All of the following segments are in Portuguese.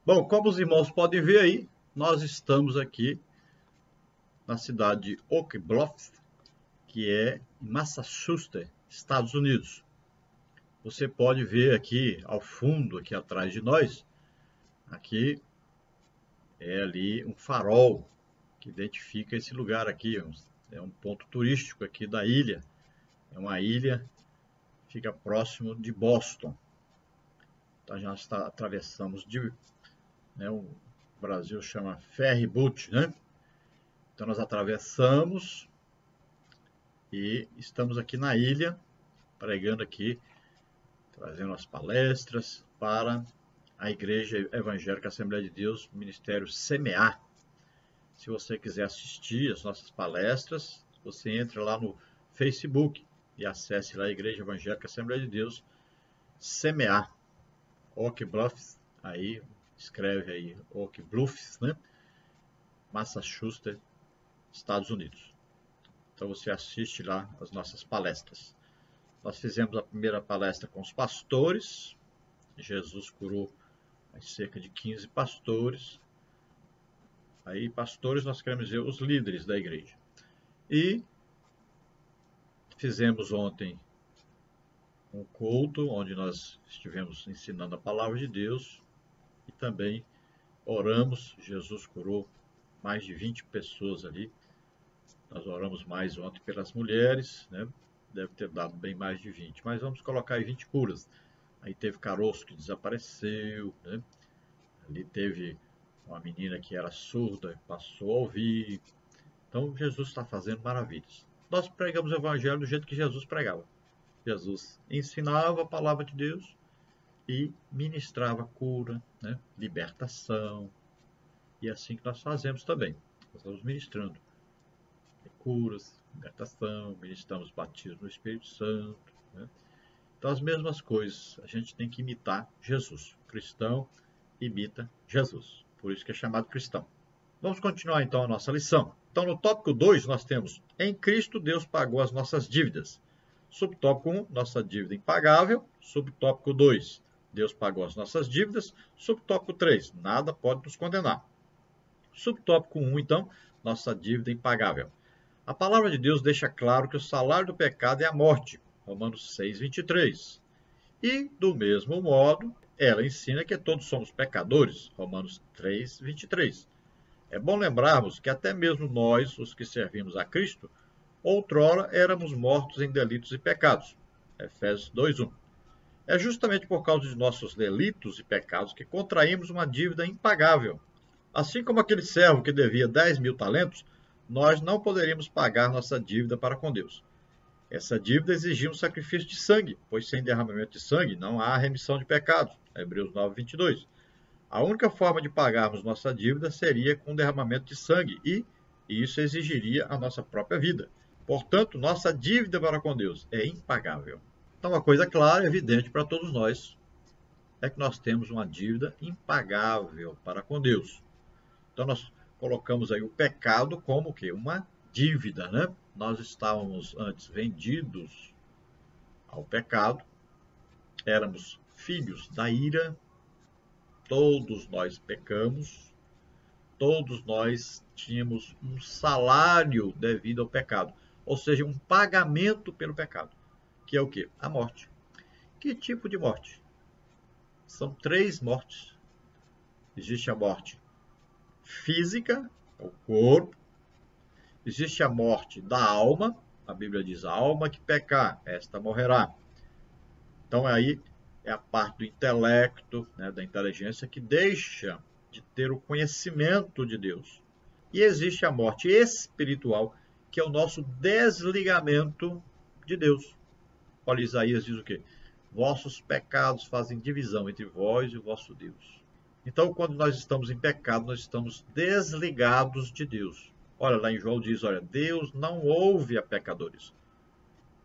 Bom, como os irmãos podem ver aí, nós estamos aqui na cidade de Oak Bluff, que é em Massachusetts, Estados Unidos. Você pode ver aqui ao fundo, aqui atrás de nós, aqui é ali um farol que identifica esse lugar aqui. É um ponto turístico aqui da ilha. É uma ilha que fica próximo de Boston. Então já atravessamos o Brasil chama ferry boat, né? Então nós atravessamos e estamos aqui na ilha, pregando aqui, trazendo as palestras para a Igreja Evangélica Assembleia de Deus, Ministério Semear. Se você quiser assistir as nossas palestras, você entra lá no Facebook e acesse lá a Igreja Evangélica Assembleia de Deus, Semear, Oak Bluffs, aí escreve aí Oak Bluffs, né? Massachusetts, Estados Unidos. Então você assiste lá as nossas palestras. Nós fizemos a primeira palestra com os pastores. Jesus curou cerca de 15 pastores. Aí, pastores, nós queremos dizer os líderes da igreja. E fizemos ontem um culto, onde nós estivemos ensinando a palavra de Deus. E também oramos. Jesus curou mais de 20 pessoas ali. Nós oramos mais ontem pelas mulheres, né? Deve ter dado bem mais de 20, mas vamos colocar aí 20 curas. Aí teve caroço que desapareceu, né? Ali teve uma menina que era surda, passou a ouvir. Então Jesus está fazendo maravilhas. Nós pregamos o evangelho do jeito que Jesus pregava. Jesus ensinava a palavra de Deus e ministrava cura, né? Libertação. E é assim que nós fazemos também. Nós estamos ministrando curas, libertação, ministramos batismo no Espírito Santo, né? Então, as mesmas coisas, a gente tem que imitar Jesus. O cristão imita Jesus. Por isso que é chamado cristão. Vamos continuar, então, a nossa lição. Então, no tópico 2, nós temos: em Cristo, Deus pagou as nossas dívidas. Subtópico 1, nossa dívida impagável. Subtópico 2, Deus pagou as nossas dívidas. Subtópico 3, nada pode nos condenar. Subtópico 1, então, nossa dívida impagável. A palavra de Deus deixa claro que o salário do pecado é a morte, Romanos 6:23. E, do mesmo modo, ela ensina que todos somos pecadores, Romanos 3:23. É bom lembrarmos que até mesmo nós, os que servimos a Cristo, outrora éramos mortos em delitos e pecados, Efésios 2:1. É justamente por causa de nossos delitos e pecados que contraímos uma dívida impagável. Assim como aquele servo que devia 10.000 talentos, nós não poderíamos pagar nossa dívida para com Deus. Essa dívida exigia um sacrifício de sangue, pois sem derramamento de sangue não há remissão de pecados. Hebreus 9:22. A única forma de pagarmos nossa dívida seria com derramamento de sangue e isso exigiria a nossa própria vida. Portanto, nossa dívida para com Deus é impagável. Então, uma coisa clara e evidente para todos nós é que nós temos uma dívida impagável para com Deus. Então, nós colocamos aí o pecado como o quê? Uma dívida, né? Nós estávamos antes vendidos ao pecado, éramos filhos da ira, todos nós pecamos, todos nós tínhamos um salário devido ao pecado, ou seja, um pagamento pelo pecado, que é o quê? A morte. Que tipo de morte? São 3 mortes. Existe a morte física, o corpo. Existe a morte da alma, a Bíblia diz: a alma que pecar, esta morrerá. Então aí é a parte do intelecto, né, da inteligência, que deixa de ter o conhecimento de Deus. E existe a morte espiritual, que é o nosso desligamento de Deus. Olha, Isaías diz o quê? Vossos pecados fazem divisão entre vós e o vosso Deus. Então, quando nós estamos em pecado, nós estamos desligados de Deus. Olha, lá em João diz, olha, Deus não ouve a pecadores.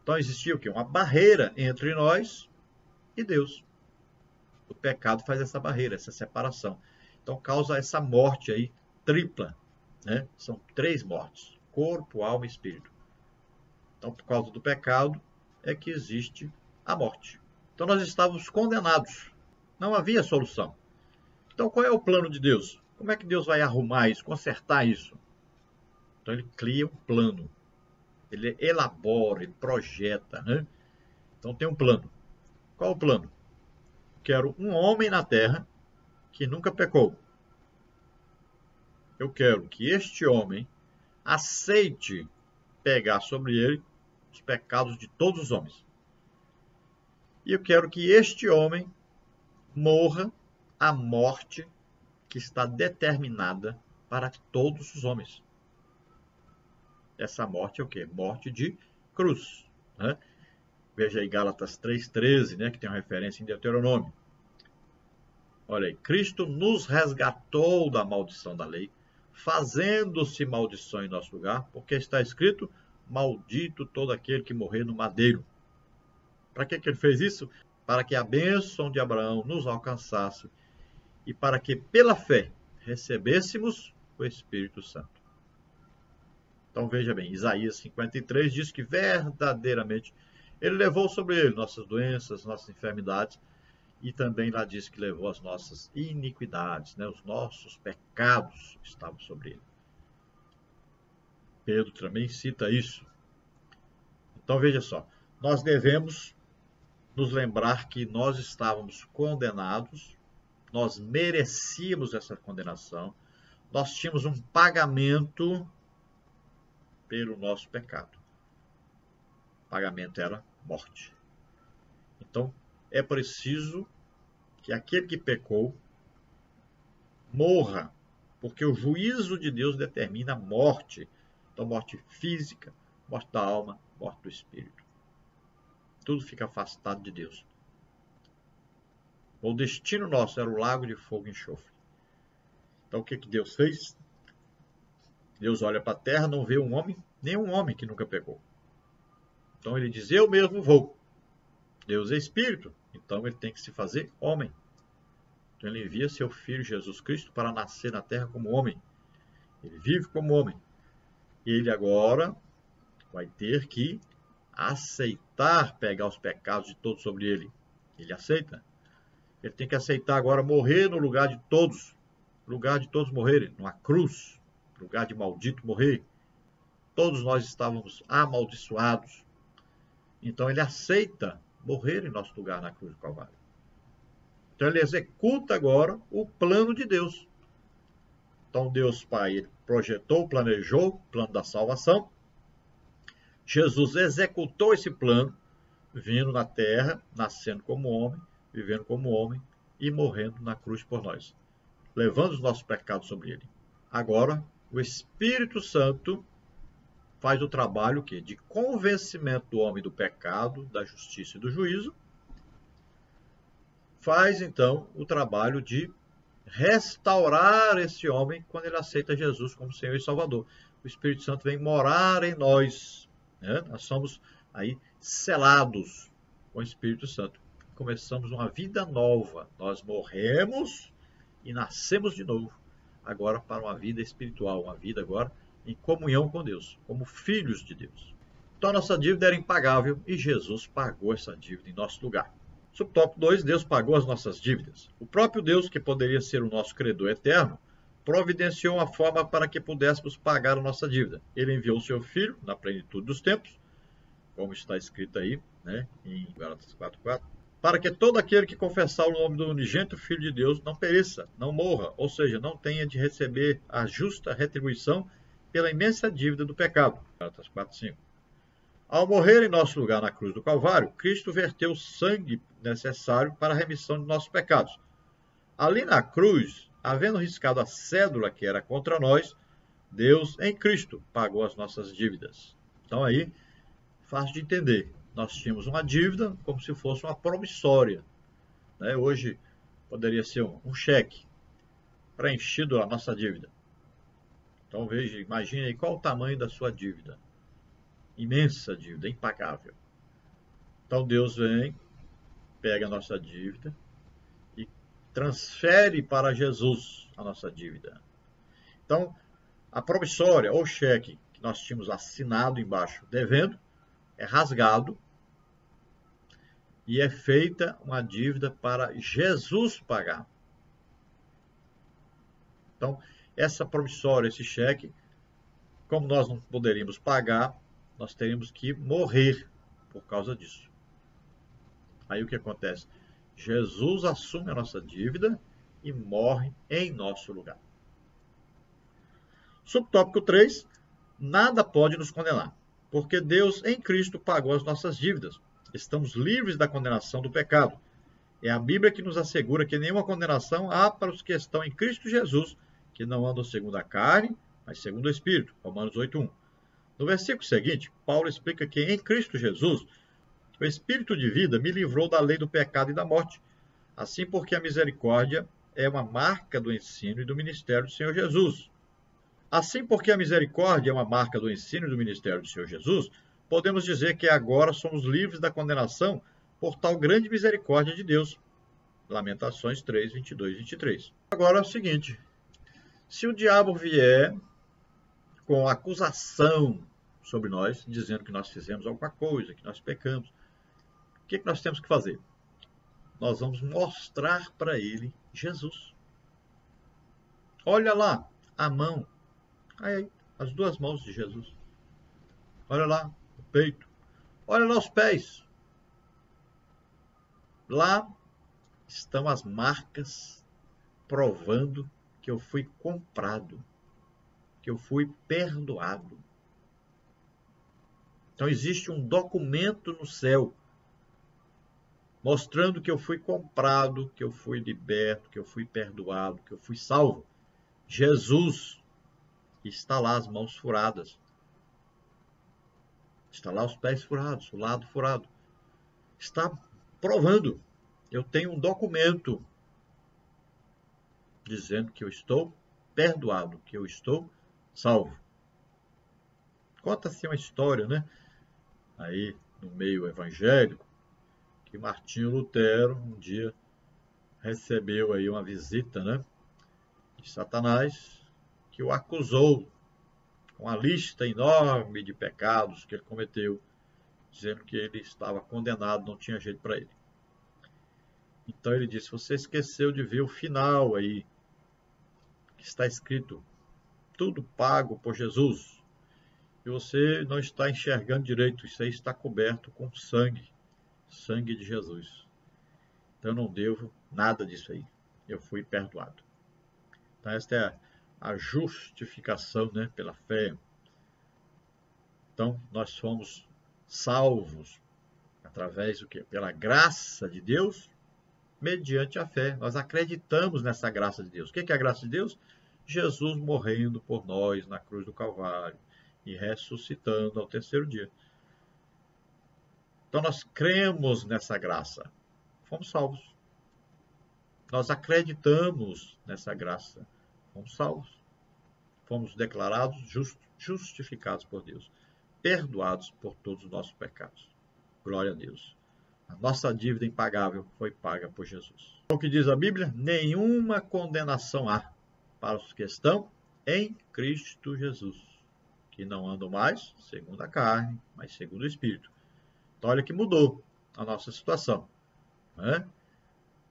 Então existia o quê? Uma barreira entre nós e Deus. O pecado faz essa barreira, essa separação. Então causa essa morte aí tripla, né? São 3 mortes: corpo, alma e espírito. Então, por causa do pecado é que existe a morte. Então nós estávamos condenados. Não havia solução. Então, qual é o plano de Deus? Como é que Deus vai arrumar isso, consertar isso? Então, ele cria um plano. Ele elabora, ele projeta, né? Então, tem um plano. Qual o plano? Quero um homem na terra que nunca pecou. Eu quero que este homem aceite pegar sobre ele os pecados de todos os homens. E eu quero que este homem morra a morte que está determinada para todos os homens. Essa morte é o quê? Morte de cruz. Né? Veja aí Gálatas 3,13, né, que tem uma referência em Deuteronômio. Olha aí, Cristo nos resgatou da maldição da lei, fazendo-se maldição em nosso lugar, porque está escrito, maldito todo aquele que morrer no madeiro. Para que ele fez isso? Para que a bênção de Abraão nos alcançasse e para que, pela fé, recebêssemos o Espírito Santo. Então veja bem, Isaías 53 diz que verdadeiramente ele levou sobre ele nossas doenças, nossas enfermidades, e também lá diz que levou as nossas iniquidades, né? Os nossos pecados estavam sobre ele. Pedro também cita isso. Então veja só, nós devemos nos lembrar que nós estávamos condenados, nós merecíamos essa condenação, nós tínhamos um pagamento pelo nosso pecado. O pagamento era morte. Então, é preciso que aquele que pecou morra, porque o juízo de Deus determina a morte. Então, morte física, morte da alma, morte do espírito. Tudo fica afastado de Deus. O destino nosso era o lago de fogo e enxofre. Então, o que Deus fez? Deus olha para a terra, não vê um homem, nenhum homem que nunca pecou. Então, ele diz, eu mesmo vou. Deus é espírito, então ele tem que se fazer homem. Então, ele envia seu Filho Jesus Cristo para nascer na terra como homem. Ele vive como homem. E ele agora vai ter que aceitar pegar os pecados de todos sobre ele. Ele aceita. Ele tem que aceitar agora morrer no lugar de todos. No lugar de todos morrerem. Numa cruz. No lugar de maldito morrer. Todos nós estávamos amaldiçoados. Então ele aceita morrer em nosso lugar na cruz do Calvário. Então ele executa agora o plano de Deus. Então Deus Pai ele projetou, planejou o plano da salvação. Jesus executou esse plano, vindo na terra, nascendo como homem, vivendo como homem e morrendo na cruz por nós, levando os nossos pecados sobre ele. Agora, o Espírito Santo faz o trabalho de convencimento do homem do pecado, da justiça e do juízo. Faz, então, o trabalho de restaurar esse homem quando ele aceita Jesus como Senhor e Salvador. O Espírito Santo vem morar em nós. Né? Nós somos aí selados com o Espírito Santo. Começamos uma vida nova. Nós morremos e nascemos de novo. Agora para uma vida espiritual, uma vida agora em comunhão com Deus, como filhos de Deus. Então a nossa dívida era impagável e Jesus pagou essa dívida em nosso lugar. Subtópico 2, Deus pagou as nossas dívidas. O próprio Deus, que poderia ser o nosso credor eterno, providenciou uma forma para que pudéssemos pagar a nossa dívida. Ele enviou o seu Filho, na plenitude dos tempos, como está escrito aí, né, em Gálatas 4,4, para que todo aquele que confessar o nome do unigênito Filho de Deus não pereça, não morra, ou seja, não tenha de receber a justa retribuição pela imensa dívida do pecado. Gálatas 4,5. Ao morrer em nosso lugar na cruz do Calvário, Cristo verteu o sangue necessário para a remissão de nossos pecados. Ali na cruz, havendo riscado a cédula que era contra nós, Deus, em Cristo, pagou as nossas dívidas. Então aí, fácil de entender. Nós tínhamos uma dívida como se fosse uma promissória. Né? Hoje, poderia ser um cheque preenchido a nossa dívida. Então veja, imagine aí qual o tamanho da sua dívida. Imensa dívida, impagável. Então Deus vem, pega a nossa dívida e transfere para Jesus a nossa dívida. Então, a promissória ou cheque que nós tínhamos assinado embaixo devendo é rasgado e é feita uma dívida para Jesus pagar. Então, essa promissória, esse cheque, como nós não poderíamos pagar, nós teríamos que morrer por causa disso. Aí o que acontece? Jesus assume a nossa dívida e morre em nosso lugar. Subtópico 3. Nada pode nos condenar, porque Deus em Cristo pagou as nossas dívidas. Estamos livres da condenação do pecado. É a Bíblia que nos assegura que nenhuma condenação há para os que estão em Cristo Jesus, que não andam segundo a carne, mas segundo o Espírito. Romanos 8:1. No versículo seguinte, Paulo explica que em Cristo Jesus, o Espírito de vida me livrou da lei do pecado e da morte. Assim, porque a misericórdia é uma marca do ensino e do ministério do Senhor Jesus. Assim, porque a misericórdia é uma marca do ensino e do ministério do Senhor Jesus, podemos dizer que agora somos livres da condenação por tal grande misericórdia de Deus. Lamentações 3, 22 e 23. Agora é o seguinte, se o diabo vier com acusação sobre nós, dizendo que nós fizemos alguma coisa, que nós pecamos, o que nós temos que fazer? Nós vamos mostrar para ele Jesus. Olha lá, a mão. Aí, as duas mãos de Jesus. Olha lá, o peito. Olha lá os pés. Lá estão as marcas provando que eu fui comprado, que eu fui perdoado. Então existe um documento no céu mostrando que eu fui comprado, que eu fui liberto, que eu fui perdoado, que eu fui salvo. Jesus, está lá as mãos furadas. Está lá os pés furados, o lado furado. Está provando. Eu tenho um documento dizendo que eu estou perdoado, que eu estou salvo. Conta-se uma história, né? Aí no meio evangélico, que Martinho Lutero um dia recebeu aí uma visita, né, de Satanás, que o acusou com uma lista enorme de pecados que ele cometeu, dizendo que ele estava condenado, não tinha jeito para ele. Então ele disse, você esqueceu de ver o final aí, que está escrito, tudo pago por Jesus. E você não está enxergando direito, isso aí está coberto com sangue, sangue de Jesus. Então eu não devo nada disso aí, eu fui perdoado. Então esta é a justificação, né, pela fé. Então nós somos salvos através do quê? Pela graça de Deus, mediante a fé. Nós acreditamos nessa graça de Deus. O que é a graça de Deus? Jesus morrendo por nós na cruz do Calvário e ressuscitando ao terceiro dia. Então nós cremos nessa graça. Fomos salvos. Nós acreditamos nessa graça. Fomos salvos. Fomos declarados justificados por Deus. Perdoados por todos os nossos pecados. Glória a Deus. A nossa dívida impagável foi paga por Jesus. O que diz a Bíblia? Nenhuma condenação há para os que estão em Cristo Jesus, que não andam mais segundo a carne, mas segundo o Espírito. Então, olha que mudou a nossa situação. Né?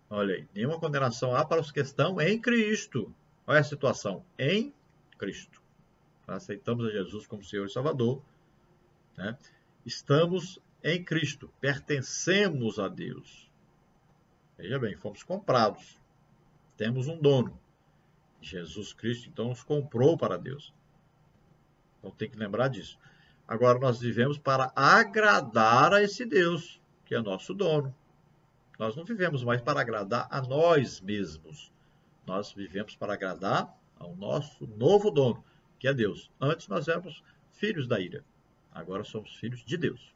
Olha aí, nenhuma condenação há para os que estão em Cristo. Olha a situação, em Cristo. Aceitamos a Jesus como Senhor e Salvador. Né? Estamos em Cristo, pertencemos a Deus. Veja bem, fomos comprados. Temos um dono. Jesus Cristo, então, nos comprou para Deus. Então tem que lembrar disso. Agora nós vivemos para agradar a esse Deus, que é nosso dono. Nós não vivemos mais para agradar a nós mesmos. Nós vivemos para agradar ao nosso novo dono, que é Deus. Antes nós éramos filhos da ira. Agora somos filhos de Deus.